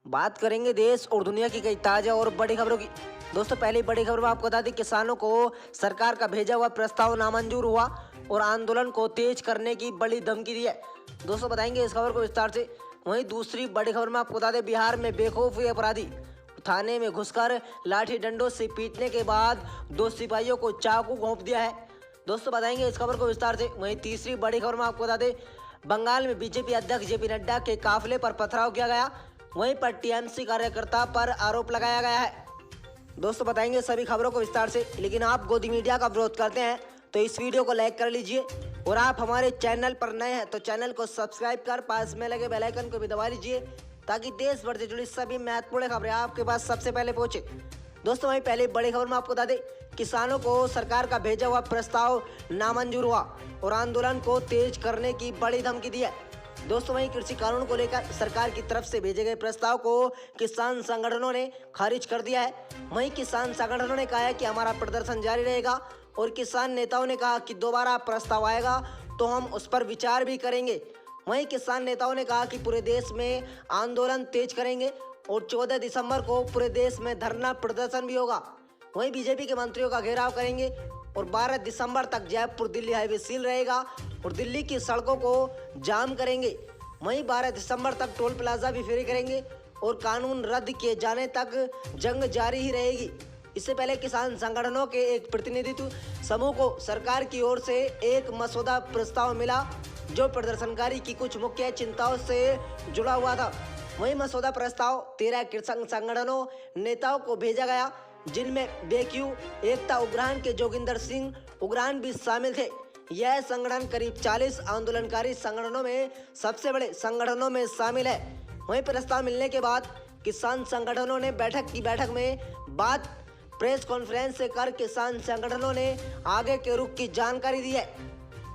बात करेंगे देश और दुनिया की कई ताजा और बड़ी खबरों की। दोस्तों पहली बड़ी खबर में आपको बता दें, किसानों को सरकार का भेजा हुआ प्रस्ताव नामंजूर हुआ और आंदोलन को तेज करने की बड़ी धमकी दी है। दोस्तों बताएंगे इस खबर को विस्तार से। वहीं दूसरी बड़ी खबर में आपको बता दें, बिहार में बेखौफ हुए अपराधी थाने में घुसकर लाठी डंडों से पीटने के बाद 2 सिपाहियों को चाकू घोंप दिया है। दोस्तों बताएंगे इस खबर को विस्तार से। वहीं तीसरी बड़ी खबर में आपको बता दें, बंगाल में बीजेपी अध्यक्ष जेपी नड्डा के काफिले पर पथराव किया गया। वहीं पर टीएमसी कार्यकर्ता पर आरोप लगाया गया है। दोस्तों बताएंगे सभी खबरों को विस्तार से, लेकिन आप गोदी मीडिया का विरोध करते हैं तो इस वीडियो को लाइक कर लीजिए और आप हमारे चैनल पर नए हैं तो चैनल को सब्सक्राइब कर पास में लगे बेल आइकन को भी दबा लीजिए ताकि देश भर से जुड़ी सभी महत्वपूर्ण खबरें आपके पास सबसे पहले पहुंचे। दोस्तों वहीं पहले बड़ी खबर में आपको बता दें, किसानों को सरकार का भेजा हुआ प्रस्ताव नामंजूर हुआ और आंदोलन को तेज करने की बड़ी धमकी दी है। दोस्तों वहीं कृषि कानून को लेकर सरकार की तरफ से भेजे गए प्रस्ताव को किसान संगठनों ने खारिज कर दिया है। वहीं किसान संगठनों ने कहा है कि हमारा प्रदर्शन जारी रहेगा और किसान नेताओं ने कहा कि दोबारा प्रस्ताव आएगा तो हम उस पर विचार भी करेंगे। वहीं किसान नेताओं ने कहा कि पूरे देश में आंदोलन तेज करेंगे और 14 दिसंबर को पूरे देश में धरना प्रदर्शन भी होगा। वहीं बीजेपी के मंत्रियों का घेराव करेंगे और 12 दिसंबर तक जयपुर दिल्ली हाईवे सील रहेगा और दिल्ली की सड़कों को जाम करेंगे। वहीं 12 दिसंबर तक टोल प्लाजा भी फ्री करेंगे और कानून रद्द किए जाने तक जंग जारी ही रहेगी। इससे पहले किसान संगठनों के एक प्रतिनिधित्व समूह को सरकार की ओर से एक मसौदा प्रस्ताव मिला जो प्रदर्शनकारी की कुछ मुख्य चिंताओं से जुड़ा हुआ था। वहीं मसौदा प्रस्ताव 13 किसान संगठनों नेताओं को भेजा गया, जिनमें बेक्यू एकता उग्राण के जोगिंदर सिंह उग्राण भी शामिल थे। यह संगठन करीब 40 आंदोलनकारी संगठनों में सबसे बड़े संगठनों में शामिल है। वहीं प्रस्ताव मिलने के बाद किसान संगठनों ने बैठक में बात प्रेस कॉन्फ्रेंस से कर किसान संगठनों ने आगे के रुख की जानकारी दी है।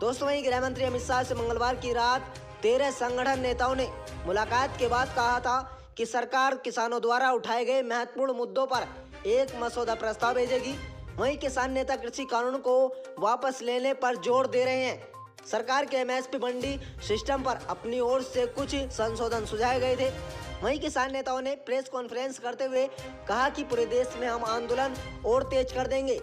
दोस्तों वहीं गृह मंत्री अमित शाह से मंगलवार की रात 13 संगठन नेताओं ने मुलाकात के बाद कहा था कि सरकार किसानों द्वारा उठाए गए महत्वपूर्ण मुद्दों पर एक मसौदा प्रस्ताव भेजेगी। वहीं किसान नेता कृषि कानून को वापस लेने पर जोर दे रहे हैं। सरकार के एमएसपी मंडी सिस्टम पर अपनी ओर से कुछ संशोधन सुझाए गए थे। वहीं किसान नेताओं ने प्रेस कॉन्फ्रेंस करते हुए कहा कि पूरे देश में हम आंदोलन और तेज कर देंगे।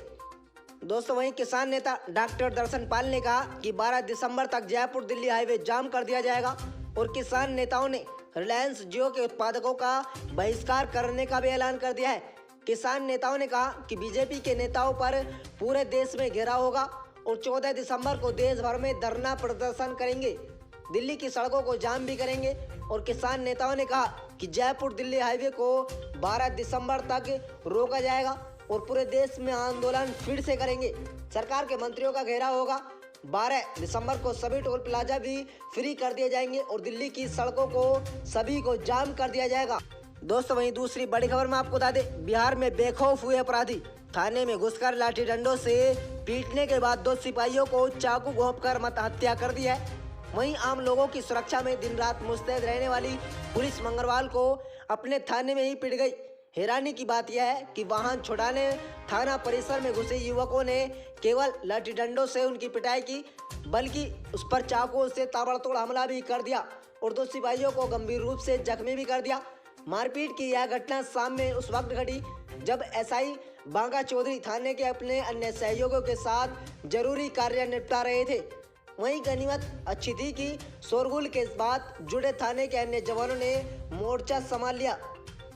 दोस्तों वहीं किसान नेता डॉक्टर दर्शन पाल ने कहा कि 12 दिसंबर तक जयपुर दिल्ली हाईवे जाम कर दिया जाएगा और किसान नेताओं ने रिलायंस जियो के उत्पादकों का बहिष्कार करने का भी ऐलान कर दिया है। किसान नेताओं ने कहा कि बीजेपी के नेताओं पर पूरे देश में घेराव होगा और 14 दिसंबर को देश भर में धरना प्रदर्शन करेंगे, दिल्ली की सड़कों को जाम भी करेंगे। और किसान नेताओं ने कहा कि जयपुर दिल्ली हाईवे को 12 दिसंबर तक रोका जाएगा और पूरे देश में आंदोलन फिर से करेंगे। सरकार के मंत्रियों का घेराव होगा। 12 दिसंबर को सभी टोल प्लाजा भी फ्री कर दिए जाएंगे और दिल्ली की सड़कों को सभी को जाम कर दिया जाएगा। दोस्तों वहीं दूसरी बड़ी खबर में आपको बता दें, बिहार में बेखौफ हुए अपराधी थाने में घुसकर लाठी डंडों से पीटने के बाद 2 सिपाहियों को चाकू घोंपकर हत्या कर दी है। वहीं आम लोगों की सुरक्षा में दिन रात मुस्तैद रहने वाली पुलिस मंगलवार को अपने थाने में ही पिट गई। हैरानी की बात यह है कि वाहन छुड़ाने थाना परिसर में घुसे युवकों ने केवल लाठी डंडों से उनकी पिटाई की, बल्कि उस पर चाकुओं से ताबड़तोड़ हमला भी कर दिया और 2 सिपाहियों को गंभीर रूप से जख्मी भी कर दिया। मारपीट की यह घटना शाम में उस वक्त घटी जब एसआई बांका चौधरी थाने के अपने अन्य सहयोगियों के साथ जरूरी कार्य निपटा रहे थे। वहीं गनीमत अच्छी थी कि शोरगुल के बाद जुड़े थाने के अन्य जवानों ने मोर्चा संभाल लिया।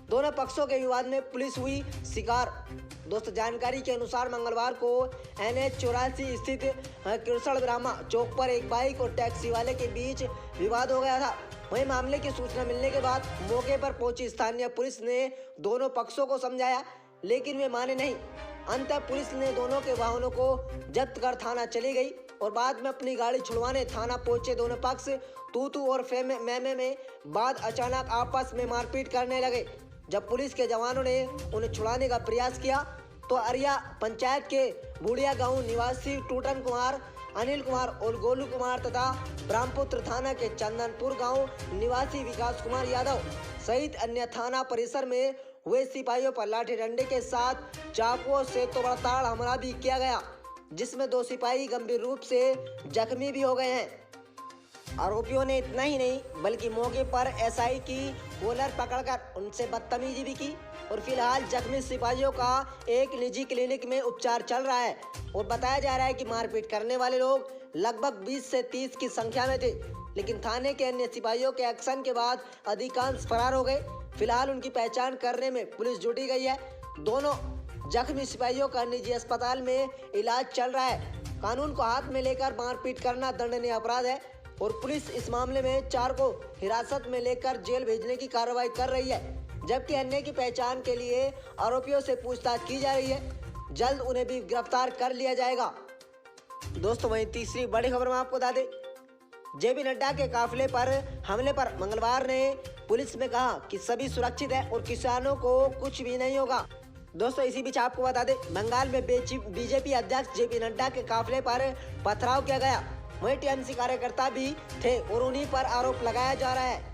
दोनों पक्षों के विवाद में पुलिस हुई शिकार। दोस्तों जानकारी के अनुसार मंगलवार को NH 84 स्थित कृष्ण ब्रह्मा चौक पर एक बाइक और टैक्सी वाले के बीच विवाद हो गया था। वहीं मामले की सूचना मिलने के बाद मौके पर पहुंची स्थानीय पुलिस ने दोनों पक्षों को समझाया, लेकिन वे माने नहीं। अंततः पुलिस ने दोनों के वाहनों को जब्त कर थाना चली गई और बाद में अपनी गाड़ी छुड़वाने थाना पहुंचे दोनों पक्ष तू और मैमे में बाद अचानक आपस में मारपीट करने लगे। जब पुलिस के जवानों ने उन्हें छुड़ाने का प्रयास किया तो अरिया पंचायत के बुढ़िया गांव निवासी टूटन कुमार, अनिल कुमार और गोलू कुमार तथा ब्रह्मपुत्र थाना के चंदनपुर गांव निवासी विकास कुमार यादव सहित अन्य थाना परिसर में हुए सिपाहियों पर लाठी डंडे के साथ चाकुओं से तोड़ताड़ हमला भी किया गया, जिसमें 2 सिपाही गंभीर रूप से जख्मी भी हो गए हैं। आरोपियों ने इतना ही नहीं बल्कि मौके पर एसआई की कॉलर पकड़कर उनसे बदतमीजी भी की और फिलहाल जख्मी सिपाहियों का एक निजी क्लिनिक में उपचार चल रहा है और बताया जा रहा है कि मारपीट करने वाले लोग लगभग 20 से 30 की संख्या में थे, लेकिन थाने के अन्य सिपाहियों के एक्शन के बाद अधिकांश फरार हो गए। फिलहाल उनकी पहचान करने में पुलिस जुटी गई है। दोनों जख्मी सिपाहियों का निजी अस्पताल में इलाज चल रहा है। कानून को हाथ में लेकर मारपीट करना दंडनीय अपराध है और पुलिस इस मामले में 4 को हिरासत में लेकर जेल भेजने की कार्रवाई कर रही है, जबकि अन्य की पहचान के लिए आरोपियों से पूछताछ की जा रही है। जल्द उन्हें भी गिरफ्तार कर लिया जाएगा। दोस्तों वहीं तीसरी बड़ी खबर में आपको बता दें, जेपी नड्डा के काफिले पर हमले पर मंगलवार ने पुलिस में कहा कि सभी सुरक्षित है और किसानों को कुछ भी नहीं होगा। दोस्तों इसी बीच आपको बता दें, बंगाल में बीजेपी अध्यक्ष जेपी नड्डा के काफिले पर पथराव किया गया। वहीं टीएमसी कार्यकर्ता भी थे और उन्हीं पर आरोप लगाया जा रहा है।